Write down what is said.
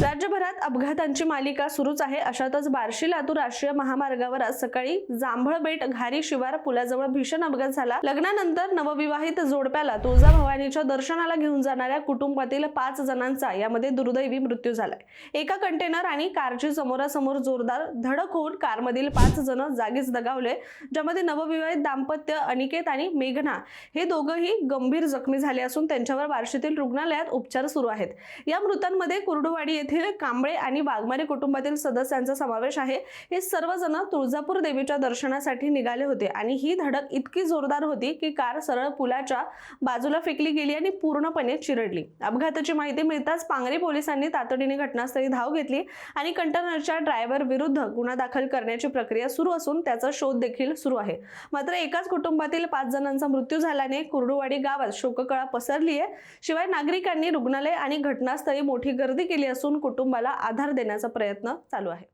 राज्यभरात अपघातांची मालिका सुरूच आहे। अशातच बार्शी लातूर राष्ट्रीय महामार्गावर आज सकाळी जांभळबेट घारी शिवार पुलाजवळ भीषण अपघात झाला। लग्नानंतर नवविवाहित जोडप्याला तुळजाभवानीच्या दर्शनाला घेऊन जाणाऱ्या कुटुंबातील 5 जणांचा यामध्ये दुर्दैवी मृत्यू झालाय। एका कंटेनर आणि कारची समोरासमोर जोरदार धडक होऊन कारमधील 5 जण जागीच दगावले, ज्यामध्ये नवविवाहित दाम्पत्य अनिकेत आणि मेघना हे दोघंही गंभीर जखमी झाले असून त्यांच्यावर बार्शीतील रुग्णालयात उपचार सुरू आहेत। या मृतांमध्ये कुर्डुवाडी येथील कांबळे आणि वाघमारे कुटुंबातील सदस्यांचा समावेश आहे। हे सर्वजण तुळजापूर देवीच्या दर्शनासाठी निघाले होते आणि ही धडक इतकी जोरदार होती की कार सरळ पुलाच्या बाजूला फेकली गेली आणि पूर्णपणे चिरडली। अपघाताची माहिती मिळताच पांगरी पोलिसांनी तातडीने घटनास्थळी धाव घेतली आणि कंटेनरच्या ड्रायव्हर विरुद्ध गुन्हा दाखल करण्याची प्रक्रिया सुरू असून त्याचा शोध देखील सुरू आहे। मात्र एकाच कुटुंबातील 5 जणांचा मृत्यू झाल्याने कुर्डुवाडी गावात शोककळा पसरली आहे। शिवाय नागरिकांनी रुग्णालय आणि घटनास्थळी मोठी गर्दी केली असून कुटुंबाला आधार देण्याचा प्रयत्न चालू आहे।